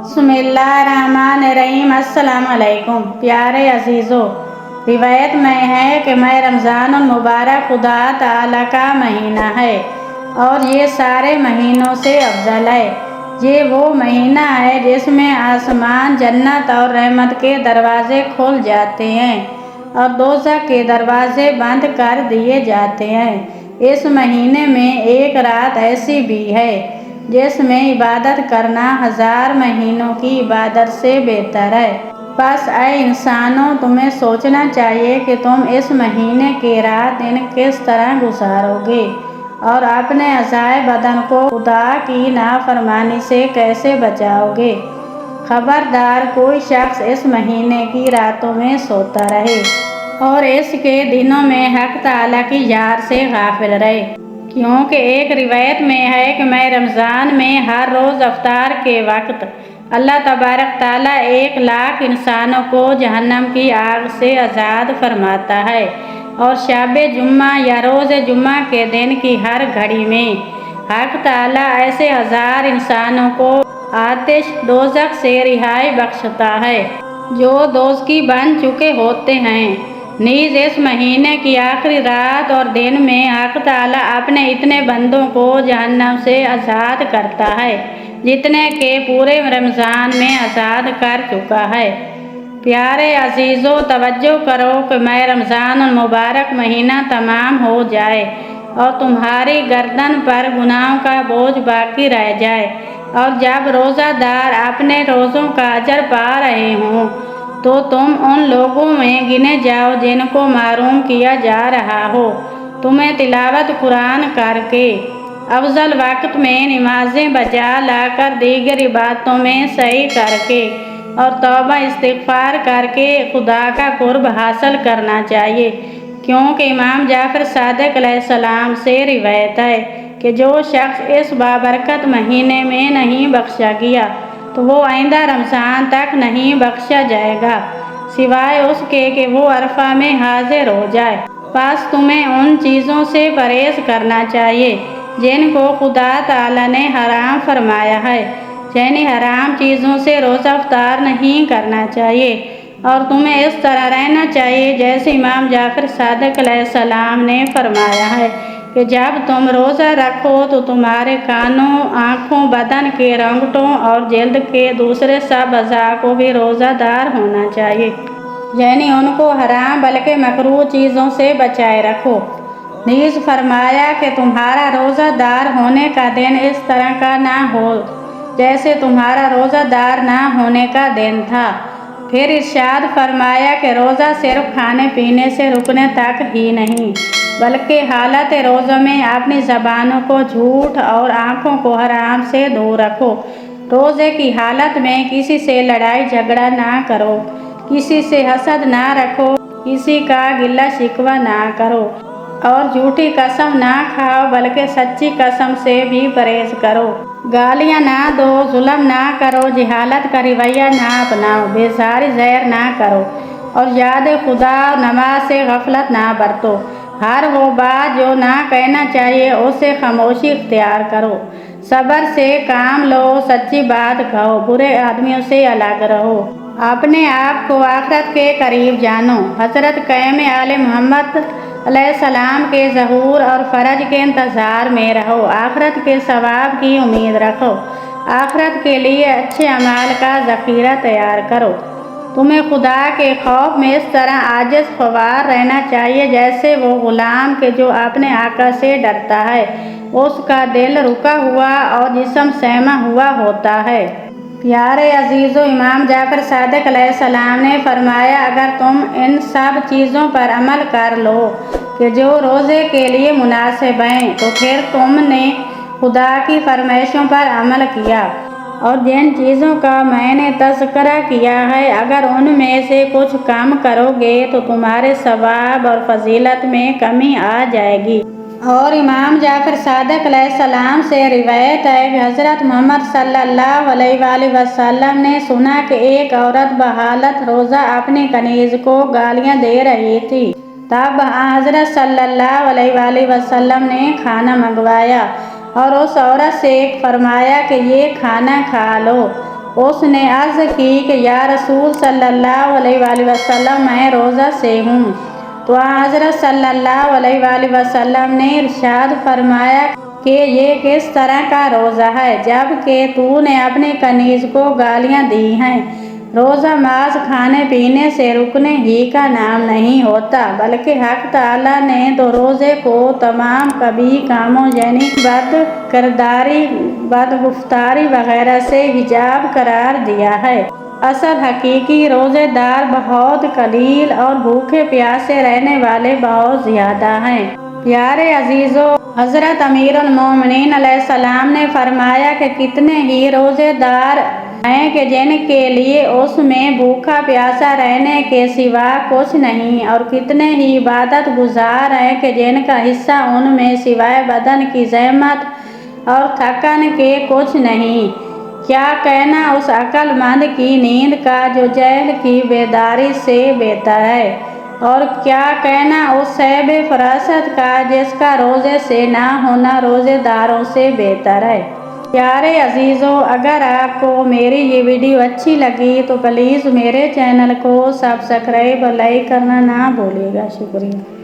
बिस्मिल्लाहिर्रहमानिर्रहीम। अस्सलाम वालेकुम। प्यारे अजीज़ों, रिवायत में है कि मैं रमज़ान मुबारक खुदा ताला का महीना है और ये सारे महीनों से अफजल है। ये वो महीना है जिसमें आसमान, जन्नत और रहमत के दरवाजे खुल जाते हैं और दोज़ख के दरवाजे बंद कर दिए जाते हैं। इस महीने में एक रात ऐसी भी है जिसमें इबादत करना 1000 महीनों की इबादत से बेहतर है। बस ऐ इंसानों, तुम्हें सोचना चाहिए कि तुम इस महीने की रात दिन किस तरह गुजारोगे और अपने अज़ाए बदन को खुदा की नाफरमानी से कैसे बचाओगे। खबरदार, कोई शख्स इस महीने की रातों में सोता रहे और इसके दिनों में हक ताला की याद से गाफिल रहे, क्योंकि एक रिवायत में है कि मैं रमज़ान में हर रोज़ अफ्तार के वक्त अल्लाह तबारक ताला 1,00,000 इंसानों को जहन्नम की आग से आज़ाद फरमाता है और शब जुम्मा या रोज़ जुम्मा के दिन की हर घड़ी में हक ताला ऐसे 1000 इंसानों को आतिश दोज़ख से रिहाई बख्शता है जो दोज़खी बन चुके होते हैं। नीज़ इस महीने की आखिरी रात और दिन में हक ताला अपने इतने बंदों को जहन्नम से आज़ाद करता है जितने के पूरे रमज़ान में आज़ाद कर चुका है। प्यारे अजीज़ों, तवज्जो करो कि मैं रमज़ान मुबारक महीना तमाम हो जाए और तुम्हारी गर्दन पर गुनाहों का बोझ बाकी रह जाए और जब रोज़ादार अपने रोज़ों का अजर पा रहे हों तो तुम उन लोगों में गिने जाओ जिनको महरूम किया जा रहा हो। तुम्हें तिलावत कुरान करके, अफजल वक्त में नमाज़ें बजा लाकर, दीगर इबादतों में सही करके और तौबा इस्तिग़फ़ार करके खुदा का कुर्ब हासिल करना चाहिए, क्योंकि इमाम जाफ़र सादिक़ अलैहिस्सलाम से रिवायत है कि जो शख्स इस बाबरकत महीने में नहीं बख्शा गया तो वो आइंदा रमज़ान तक नहीं बख्शा जाएगा, सिवाय उसके कि वो अरफा में हाजिर हो जाए। बस तुम्हें उन चीज़ों से परहेज़ करना चाहिए जिनको खुदा ताला ने हराम फरमाया है, यानी हराम चीज़ों से रोज़ा अफ्तार नहीं करना चाहिए और तुम्हें इस तरह रहना चाहिए जैसे इमाम जाफ़र सादिक़ अलैहिस्सलाम ने फरमाया है कि जब तुम रोज़ा रखो तो तुम्हारे कानों, आँखों, बदन के रंगटों और जल्द के दूसरे सब अज़ा को भी रोज़ादार होना चाहिए, यानी उनको हराम बल्कि मकरूह चीज़ों से बचाए रखो। नीज़ फरमाया कि तुम्हारा रोज़ादार होने का दिन इस तरह का ना हो जैसे तुम्हारा रोज़ादार ना होने का दिन था। फिर इरशाद फरमाया कि रोज़ा सिर्फ खाने पीने से रुकने तक ही नहीं बल्कि हालत रोज़ा में अपनी ज़बानों को झूठ और आँखों को हराम से दूर रखो। रोज़े की हालत में किसी से लड़ाई झगड़ा ना करो, किसी से हसद ना रखो, किसी का गिला शिकवा ना करो और झूठी कसम ना खाओ बल्कि सच्ची कसम से भी परहेज़ करो। गालियाँ ना दो, जुल्म ना करो, जहालत का रवैया ना अपनाओ, बेसहारी ज़हर ना करो और याद खुदा नमाज से गफलत ना बरतो। हर वो बात जो ना कहना चाहिए उसे खामोशी इख्तियार करो, सब्र से काम लो, सच्ची बात कहो, बुरे आदमियों से अलग रहो, अपने आप को आखिरत के करीब जानो, हज़रत क़याम आले मोहम्मद अलैहिस्सलाम के ज़हूर और फ़रज के इंतज़ार में रहो, आखिरत के सवाब की उम्मीद रखो, आखिरत के लिए अच्छे अमाल का ज़ख़ीरा तैयार करो। तुम्हें खुदा के खौफ में इस तरह आजिज़ ख़वार रहना चाहिए जैसे वो ग़ुलाम के जो अपने आका से डरता है, उसका दिल रुका हुआ और जिस्म सहमा हुआ होता है। प्यारे अजीज़ों, इमाम जाफ़र सादिक़ अलैहिस्सलाम ने फरमाया, अगर तुम इन सब चीज़ों पर अमल कर लो कि जो रोज़े के लिए मुनासिब हैं तो फिर तुमने खुदा की फरमाइशों पर अमल किया और जिन चीज़ों का मैंने तज़किरा किया है अगर उनमें से कुछ कम करोगे तो तुम्हारे सवाब और फजीलत में कमी आ जाएगी। और इमाम जाफ़र सादिक़ अलैहिस्सलाम से रिवायत है कि हज़रत मोहम्मद सल्लल्लाहु अलैहि वसल्लम ने सुना कि एक औरत बहालत रोज़ा अपनी कनीज़ को गालियाँ दे रही थी। तब हज़रत सल्लल्लाहु अलैहि वसल्लम ने खाना मंगवाया और उस औरत से फरमाया कि ये खाना खा लो। اس نے عرض کی کہ یا رسول صلی اللہ علیہ وآلہ وسلم میں روزہ سے ہوں، تو حضرت صلی اللہ علیہ وآلہ وسلم نے ارشاد فرمایا کہ یہ کس طرح کا روزہ ہے جب کہ تو نے اپنے کنیز کو گالیاں دی ہیں۔ روزہ محض کھانے پینے سے رکنے ہی کا نام نہیں ہوتا، بلکہ حق تعالیٰ نے تو روزے کو تمام قبیح کاموں یعنی بد کرداری، بد گفتاری وغیرہ سے حجاب قرار دیا ہے۔ اصل حقیقی روزے دار بہت قلیل اور بھوکے پیاسے رہنے والے بہت زیادہ ہیں۔ پیارے عزیزو، حضرت امیر المومنین علیہ السلام نے فرمایا کہ کتنے ہی روزے دار ہیں کہ جن کے لیے اس میں بھوکا پیاسا رہنے کے سوا کچھ نہیں، اور کتنے ہی عبادت گزار ہیں کہ جن کا حصہ ان میں سوائے بدن کی زحمت اور تھکن کے کچھ نہیں۔ کیا کہنا اس عقل مند کی نیند کا جو جہل کی بیداری سے بہتر ہے، اور کیا کہنا اس صاحب فراست کا جس کا روزے سے نہ ہونا روزے داروں سے بہتر ہے۔ پیارے عزیزو، اگر آپ کو میری یہ ویڈیو اچھی لگی تو پلیز میرے چینل کو سبسکرائب اور لائک کرنا نہ بھولیے گا۔ شکریہ۔